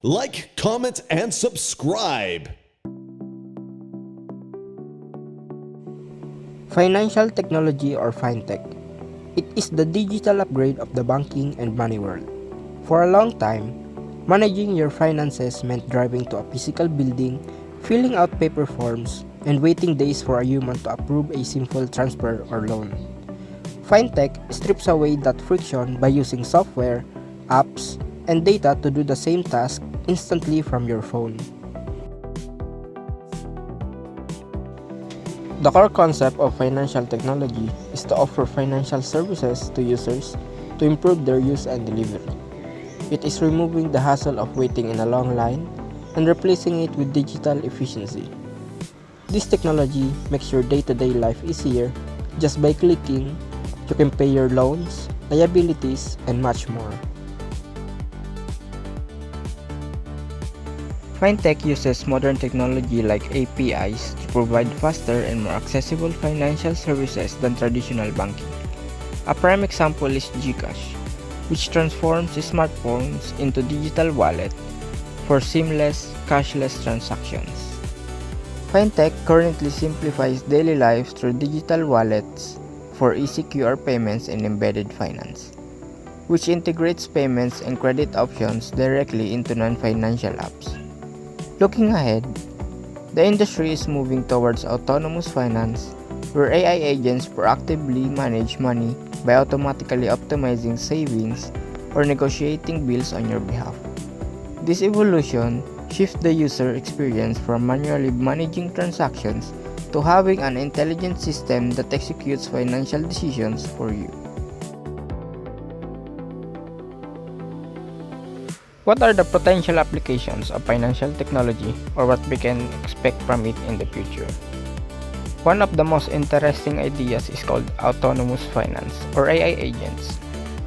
Like, comment, and subscribe. Financial technology or FinTech. It is the digital upgrade of the banking and money world. For a long time, managing your finances meant driving to a physical building, filling out paper forms, and waiting days for a human to approve a simple transfer or loan. FinTech strips away that friction by using software, apps, and data to do the same task instantly from your phone. The core concept of financial technology is to offer financial services to users to improve their use and delivery. It is removing the hassle of waiting in a long line and replacing it with digital efficiency. This technology makes your day-to-day life easier just by clicking. You can pay your loans, liabilities, and much more. FinTech uses modern technology like APIs to provide faster and more accessible financial services than traditional banking. A prime example is GCash, which transforms smartphones into digital wallet for seamless, cashless transactions. FinTech currently simplifies daily life through digital wallets for easy QR payments and embedded finance, which integrates payments and credit options directly into non-financial apps. Looking ahead, the industry is moving towards autonomous finance, where AI agents proactively manage money by automatically optimizing savings or negotiating bills on your behalf. This evolution shifts the user experience from manually managing transactions to having an intelligent system that executes financial decisions for you. What are the potential applications of financial technology, or what we can expect from it in the future? One of the most interesting ideas is called autonomous finance, or AI agents.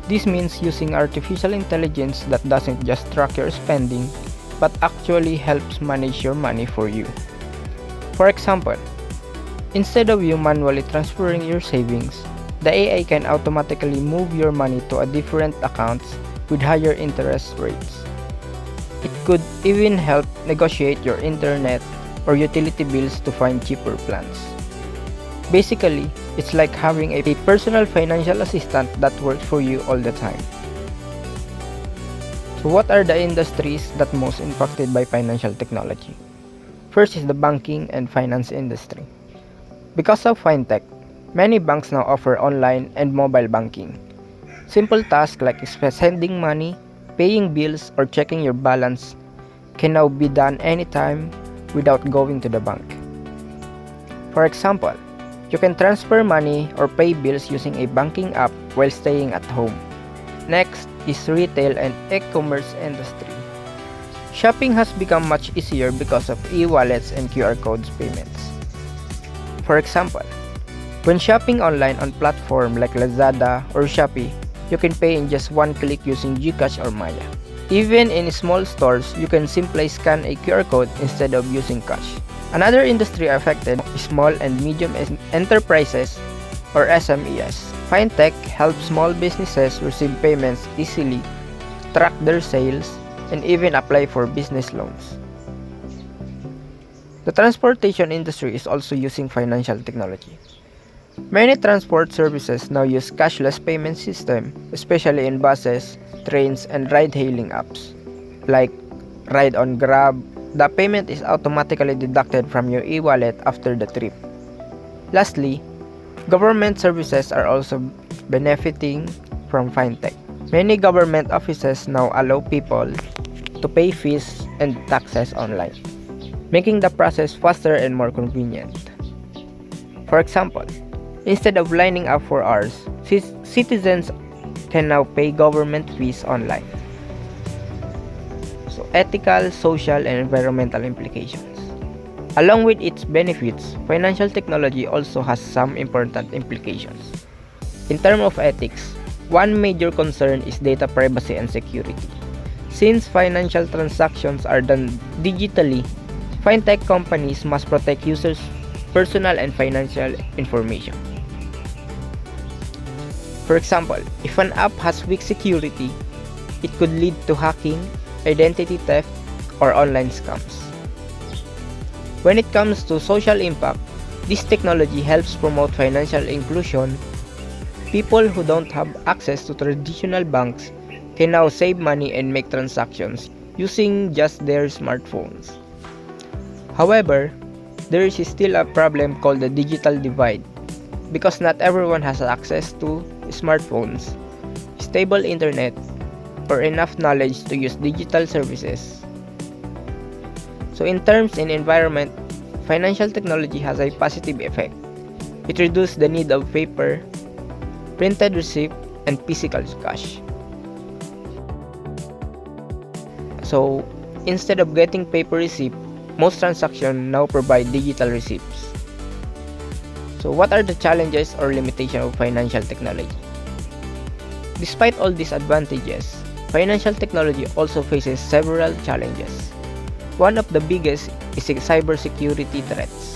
This means using artificial intelligence that doesn't just track your spending, but actually helps manage your money for you. For example, instead of you manually transferring your savings, the AI can automatically move your money to a different accounts with higher interest rates. It could even help negotiate your internet or utility bills to find cheaper plans. Basically, it's like having a personal financial assistant that works for you all the time. So what are the industries that most impacted by financial technology? First is the banking and finance industry. Because of FinTech, many banks now offer online and mobile banking. Simple tasks like sending money, paying bills, or checking your balance can now be done anytime without going to the bank. For example, you can transfer money or pay bills using a banking app while staying at home. Next is retail and e-commerce industry. Shopping has become much easier because of e-wallets and QR codes payments. For example, when shopping online on platforms like Lazada or Shopee, you can pay in just one click using GCash or Maya. Even in small stores, you can simply scan a QR code instead of using cash. Another industry affected is small and medium enterprises, or SMEs. FinTech helps small businesses receive payments easily, track their sales, and even apply for business loans. The transportation industry is also using financial technology. Many transport services now use cashless payment system, especially in buses, trains, and ride-hailing apps. Like Ride on Grab, the payment is automatically deducted from your e-wallet after the trip. Lastly, government services are also benefiting from FinTech. Many government offices now allow people to pay fees and taxes online, making the process faster and more convenient. For example, instead of lining up for hours, citizens can now pay government fees online. So, ethical, social, and environmental implications. Along with its benefits, financial technology also has some important implications. In terms of ethics, one major concern is data privacy and security. Since financial transactions are done digitally, FinTech companies must protect users' personal and financial information. For example, if an app has weak security, it could lead to hacking, identity theft, or online scams. When it comes to social impact, this technology helps promote financial inclusion. People who don't have access to traditional banks can now save money and make transactions using just their smartphones. However, there is still a problem called the digital divide because not everyone has access to smartphones, stable internet, or enough knowledge to use digital services. So in terms in environment, financial technology has a positive effect. It reduces the need of paper, printed receipt, and physical cash. So instead of getting paper receipt, most transactions now provide digital receipts. So what are the challenges or limitations of financial technology? Despite all these advantages, financial technology also faces several challenges. One of the biggest is cybersecurity threats.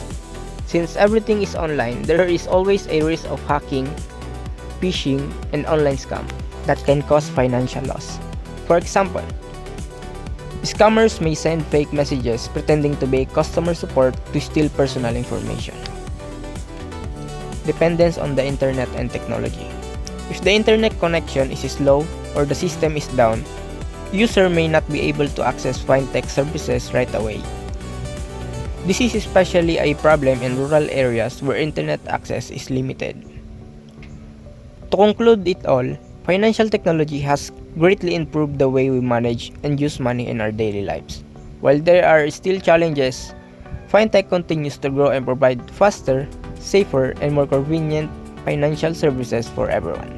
Since everything is online, there is always a risk of hacking, phishing, and online scam that can cause financial loss. For example, scammers may send fake messages pretending to be customer support to steal personal information. Dependence on the internet and technology. If the internet connection is slow or the system is down, user may not be able to access FINTECH services right away. This is especially a problem in rural areas where internet access is limited. To conclude it all, financial technology has greatly improved the way we manage and use money in our daily lives. While there are still challenges, FinTech continues to grow and provide faster, safer, and more convenient financial services for everyone.